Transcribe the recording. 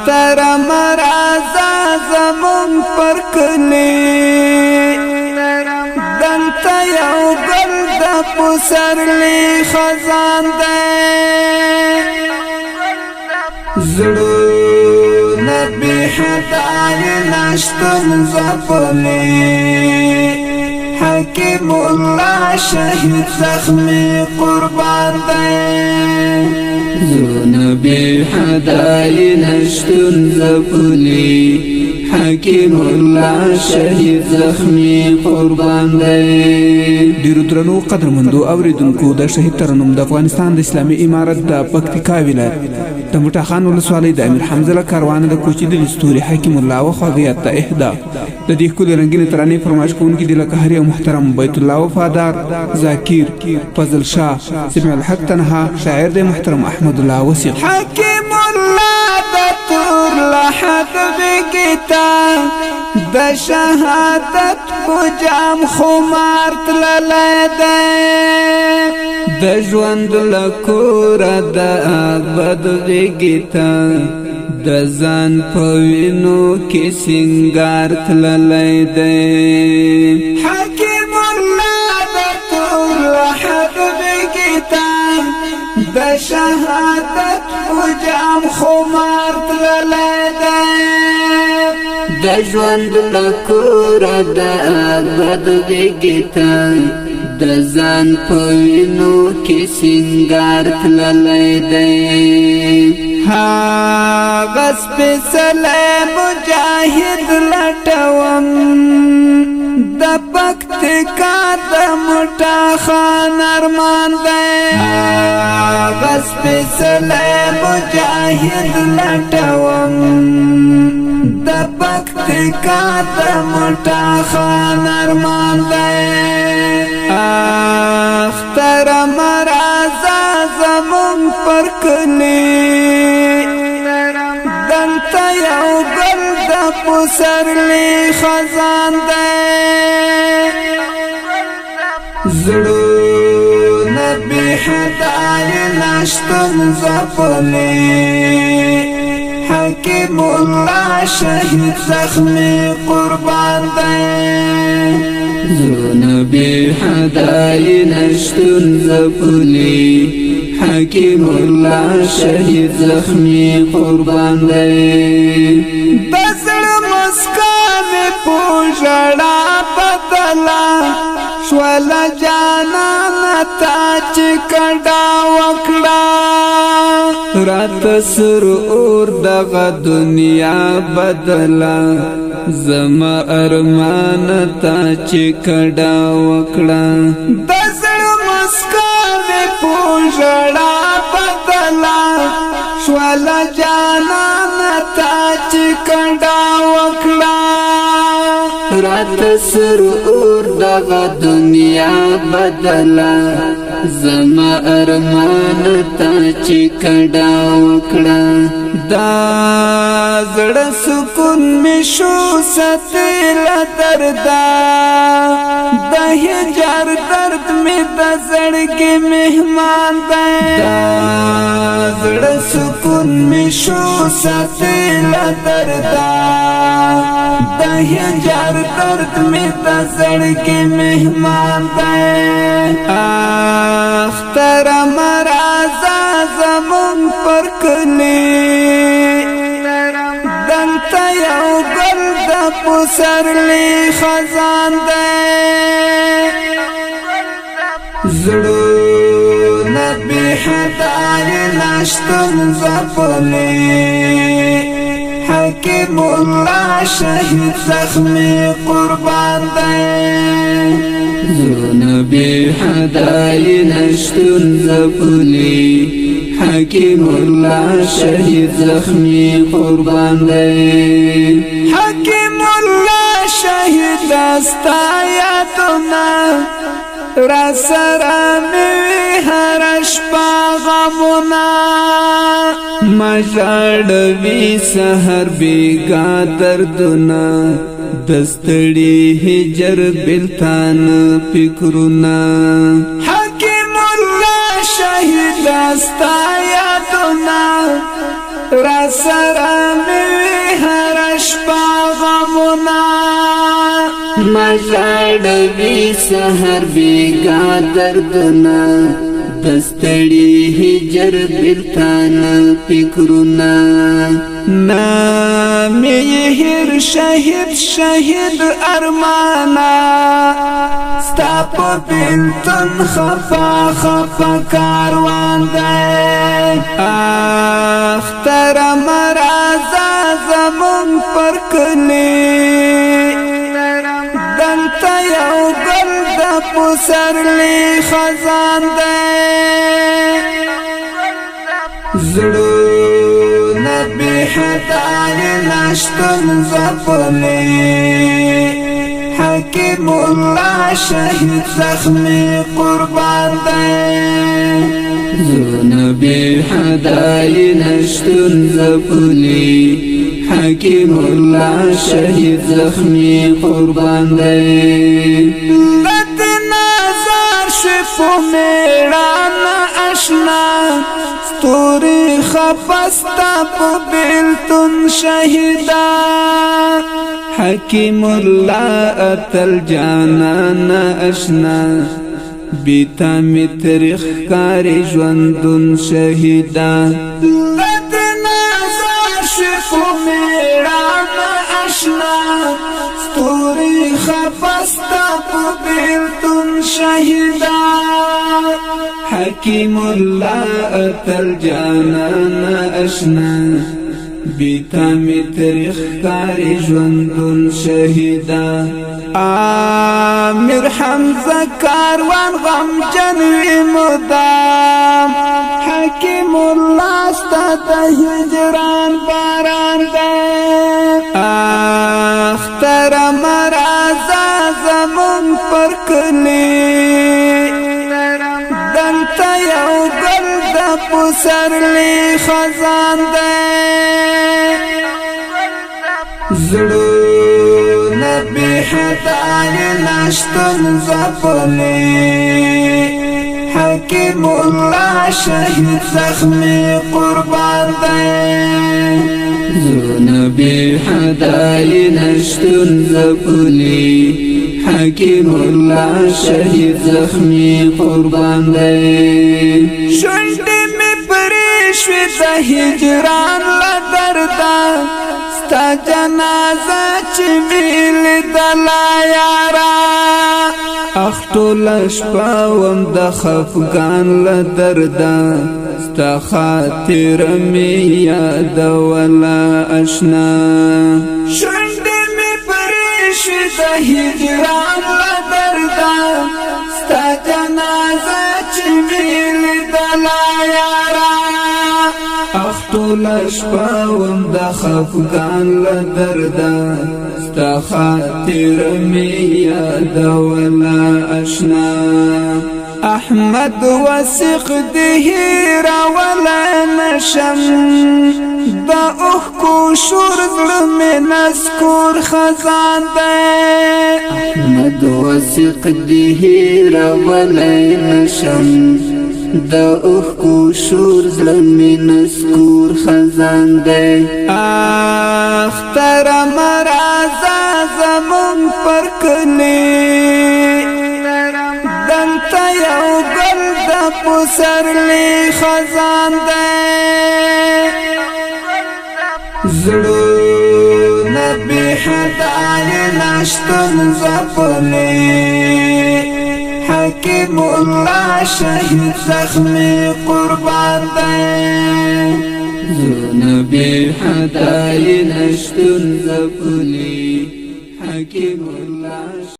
اختر مرازا زمون پر کلی دلتا یو گل دا پسرلی خزان دے زڑو نبی حدای نشتن زفلی حکیم اللہ شہید زخمی قربان دے نبی حدای نشتن زفلی حکیم اللہ شہید زخمی قربان دے ډیرو درنو قدرمندو اوریدونکو د شهید ترنم د افغانستان د اسلامي امارت د پکتیکا ولایت د موټا خان ولسوالۍ د امیر حمزه کاروان د کوچیدلي ستوري حکیم الله وخواغیت ته اهدا د دې ښکلې رنګینې ترانې فرمایش کوونکي د لکه هر یو محترم بیت الله وفادار ذاکر فضل شاه سمع الحق تنها شاعر د محترم احمد الله وسیق حکیم الله د تور لحد بگیتا د شهادت بجام خمار تللی دی د ژوند لکور د آباد بگیتا د ځان په وینو کې سنگار تللی دی حکیم الله د تور لحد بگیتا د شهادت بجام خمار تللی دی د ژوند لکور د آباد بگیتا د ځان په وینو کې سنگار تللی دی هغه سپېڅلی مجاهد لټوم د پکتیکا د موټا خان ارمان دی هغه سپېڅلی مجاهد لټوم د پکتیکا د موټا خان ارمان دی اختر مرازا زمون پر کلی دلتا یو گل دا پسرلی خزان دے زڑو نبی حدای نشتن زفلی حکیم اللہ شہید زخمی قربان دے نبی حدای نشتن زفلی حکیم اللہ شہید زخمی قربان دے بزر مسکان پوشڑا بدلا شوالا جانا نتا چکڑا وکڑا رات سر اور دغا دنیا بدلا زما ارمان تا چکڑا وکڑا بزر مسکان پوشڑا بدلا شوالا جانا نتا چکڑا وکڑا رات سر اور دغا دنیا بدلا زما ارمان تا چکڑا وکڑا دا زڑا سکون میں شو ستیل دردا دا ہجار درد میں دا زڑگی مہمان دا زڑا سکون میں شو ستیل دردا دا ہجار درد میں دا زڑگی مہمان دا اختر مرازا زمون پر کلی دلتا یو گل دا پسرلی خزان دے زڑو نبی حدای نشتن زفلی حکیم اللہ شہید زخمی قربان دے نبی حدای نشتن زفلی حکیم اللہ شہید زخمی قربان دے حکیم اللہ شہید دستا یادنا راسرا میں ہرش پاغمنا مجاڑوی سہر بیگا دردنا دستڑی ہجر بلتان فکرنا حکیم اللہ شہید دستا یادنا راسرا میں مژاړوي سحر بیګا دردونه دستړي هجر بلتان فکرونه نامې هر شهید شهید ارمانا ستا په بلتون خفا خفا کاروان دی اختر مرازا زمون پر کلی دلته یو ګل د پسرلی خزان دی زړونه بې حدایې نشتون ځپلی حکیم الله شهید زخمی قربان دی زړونه بې حدایې نشتون ځپلی حکیم الله شهید زخمی قربان دی لد نظر شفو میران اشنا ستوری خفستا پو بلتون شهیدا حکیم الله اتل جانان اشنا بیتا می تاریخ کاری ژوندون شهیدا لد نظر شفو میران اشنا ستوری خفستا پو بلتون شهیدا حکیم الله اتل جانان اشنا بیتا می تاریخ کاری ژوندون شهیدا امیر حمزه کاروان غمجن وی مدام حکیم الله ستا د هجران باران دی اختر مرازا زمون پر کلی دلته یو ګل د پسرلی خزان دی زړونه بې حدایې نشتون ځپلی حکیم الله شهید زخمی قربان دی زړونه بې حدایې نشتون ځپلی حکیم الله شهید زخمی قربان دی شونډې مې پرې شوې د هجران له درده ستا جنازه چې مې لیدله یاره اخ ټوله شپه وم د خفګان له درده ستا خاطره مې یادوله اشنا شونډې مې پرې شوې د هجران له درده ستا جنازه چې مې لیدله یاره اخ ټوله شپه وم د خفګان له درده ستا خاطره مې یادوله اشنا احمد وثیق دې هېرولی نشم د اوښکو شور زړه مې نسکور خزان دی احمد وثیق دې هېرولی نشم د اوښکو شور زړه مې نسکور خزان دی اختر مرازا زمون پر کلی دلته یو ګل د پسرلی خزان دی زړونه بې حدایې نشتون ځپلی حکیم الله شهید زخمی قربان دی زړونه بې حدایې نشتون ځپلی حکیم الله